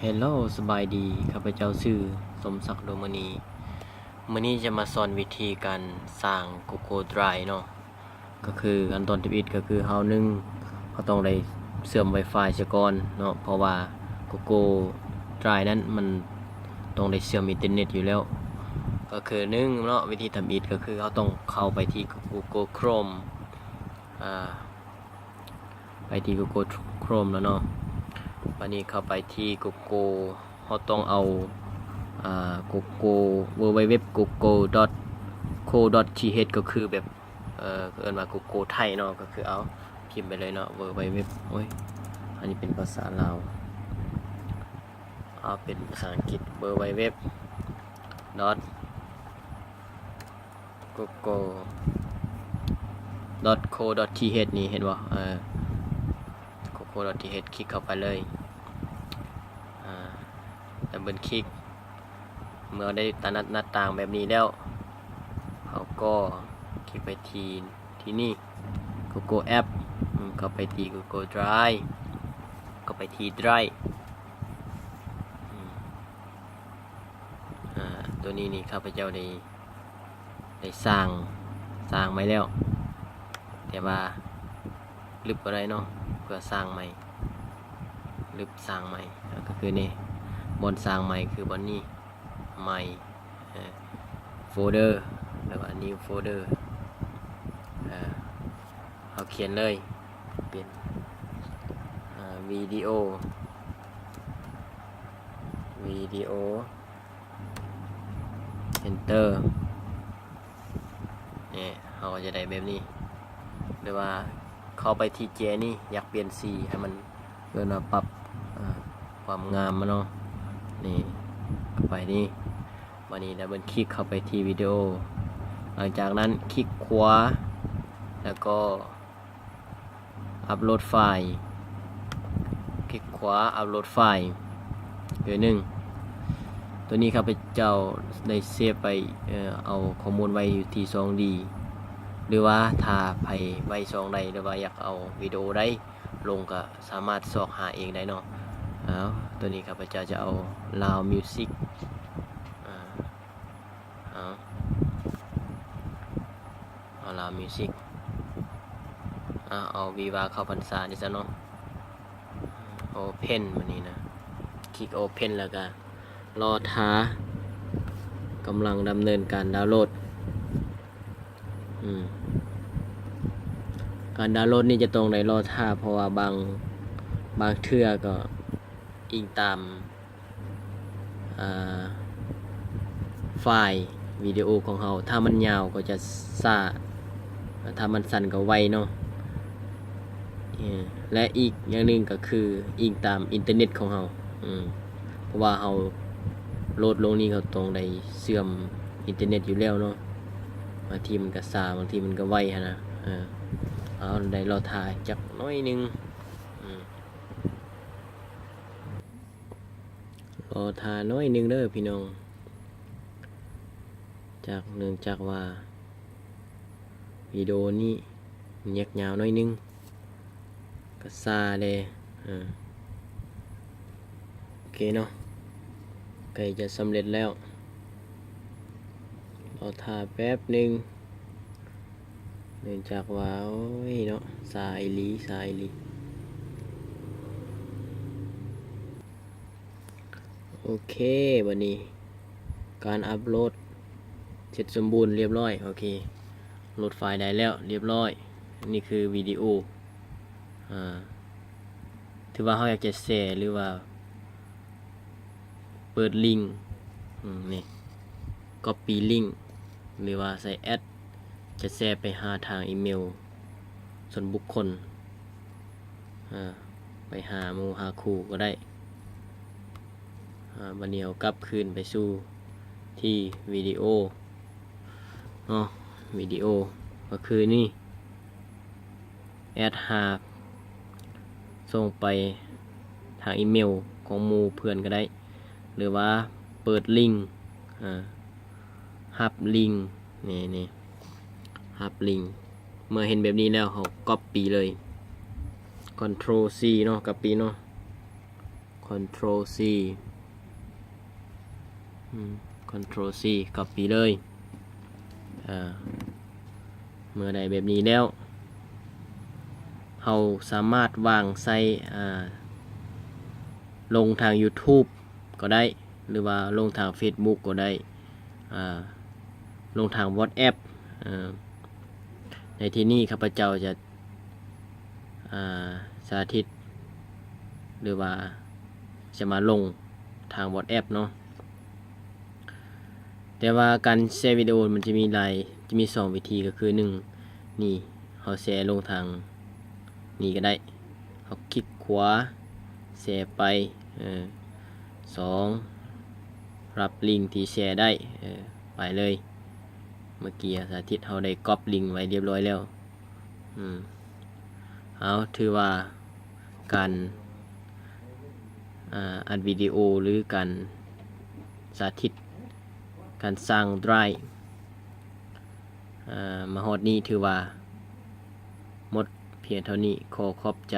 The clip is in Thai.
ฮลโลสบายดีข้าพเจ้าชื่อสมศักดิ์ ดวงมณีมื้อนี้จะมาสอนวิธีการสร้าง Google Drive เนาะก็คือขั้นตอนที่1ก็คือเฮาเขาต้องได้เชื่อม Wi-Fi เสียก่อนเนาะเพราะว่า Google Drive นั้นมันต้องได้เชื่อมอินเทอร์เน็ตอยู่แล้วก็คือ1เนาะวิธีทำอีกก็คือเฮาต้องเข้าไปที่ Google Chrome ไปที่ Google Chrome แล้วเนาะวันนี้เข้าไปที่ Google เขาต้องเอาGoogle www.google.co.th ก็คือแบบเอิ้นว่า Google ไทยเนาะก็คือเอาพิมพ์ไปเลยเนาะ www โอ้ยอันนี้เป็นภาษาลาวเอาเป็นภาษาอังกฤษ www.google.co.th นี่เห็นบ่google.th คลิกเข้าไปเลยดับเบิลคลิกเมื่อได้หน้าต่างแบบนี้แล้วเขาก็คลิกไปที่นี่ Google App เข้าไปที่ Google Drive ก็ไปที่ Drive ตัวนี้นี่ข้าพเจ้าได้สร้างไว้แล้วแต่ว่าลึกอะไรเนาะเพื่อสร้างใหม่ลึกสร้างใหม่ก็คือนี่บนสร้างใหม่คือบนนี้ใหม่โฟลเดอร์แล้วก็ new folder เอาเขียนเลยเป็นวิดีโอenter เนี่ยเราจะได้แบบนี้หรือว่าเข้าไปที่เจนี่อยากเปลี่ยนสีให้มันเพื่อมาปรับความงามมันเนาะนี่เข้าไปนี่วันนี้ดับเบิลคลิกเข้าไปที่วิดีโอหลังจากนั้นคลิกขวาแล้วก็อัปโหลดไฟล์คลิกขวาอัปโหลดไฟล์ตัวนี้ครับเจ้าได้เซฟไปเอาข้อมูลไว้อยู่ที่2D หรือว่าถ้าไผไว้2ใดหรือว่าอยากเอาวิดีโอได้ลงก็สามารถสอกหาเองได้เนาะตัวนี้ครับเจ้าจะเอา Loud Music เอา Loud Music เอาวีวาเข้าพรรษานี่ซะเนาะ Open มันนี่นะคลิก Open แล้วก็รอท้ากำลังดำเนินการดาวน์โหลดการดาวน์โหลดนี่จะตรงในรอท่าเพราะว่าบางเทื่อก็อิงตามไฟล์วิดีโอของเราถ้ามันยาวก็จะช้าถ้ามันสั้นก็ไวเนาะและอีกอย่างหนึ่งก็คืออิงตามอินเทอร์เน็ตของเราเพราะว่าเราโหลดลงนี่เขาตรงในเชื่อมอินเทอร์เน็ตอยู่แล้วเนาะบางทีมันก็ช้าบางทีมันก็ไวนะเอาได้รอถ่ายจักน้อยนึงรอถ่ายน้อยนึงเด้อพี่น้องเนื่องจากว่าวิดีโอนี้มันยาวน้อยนึงก็ซาเลยโอเคเนาะใกล้จะสำเร็จแล้วรอถ่ายแป๊บนึงเนื่องจากว่าโอ้ยเนาะสายลีโอเควันนี้การอัปโหลดเสร็จสมบูรณ์เรียบร้อยโอเคโหลดไฟล์ได้แล้วเรียบร้อยนี่คือวิดีโอถือว่าเขาอยากจะแชร์หรือว่าเปิดลิงก์นี่ copy link หรือว่าใส่แอดจะแชร์ไปหาทางอีเมลส่วนบุคคลไปหาหมู่หาคู่ก็ได้บันเนียวกลับคืนไปสู่ที่วิดีโอวิดีโอก็คือนี่แอดหาส่งไปทางอีเมลของหมู่เพื่อนก็ได้หรือว่าเปิดลิงก์ฮับลิงก์นี่ฮับลิงก์เมื่อเห็นแบบนี้แล้วเขา copy เลย Ctrl C เนาะ copy เนาะ Ctrl C Ctrl C copy เลยเมื่อใดแบบนี้แล้วเราสามารถวางใส่ลงทาง YouTube ก็ได้หรือว่าลงทาง Facebook ก็ได้ลงทาง WhatsApp ในที่นี้ข้าพเจ้าจะสาธิตหรือว่าจะมาลงทาง WhatsApp เนาะแต่ว่าการแชร์วิดีโอมันจะมี2วิธีก็คือ1นี่เราแชร์ลงทางนี่ก็ได้เราคลิกขวาแชร์ไป2รับลิงก์ที่แชร์ได้ไปเลยเมื่อกี้สาธิตเราได้ก๊อปลิงก์ไว้เรียบร้อยแล้วเอาถือว่าการอัดวิดีโอหรือการสาธิตการสร้างไดรฟ์มาฮอดนี้ถือว่าหมดเพียงเท่านี้ขอขอบใจ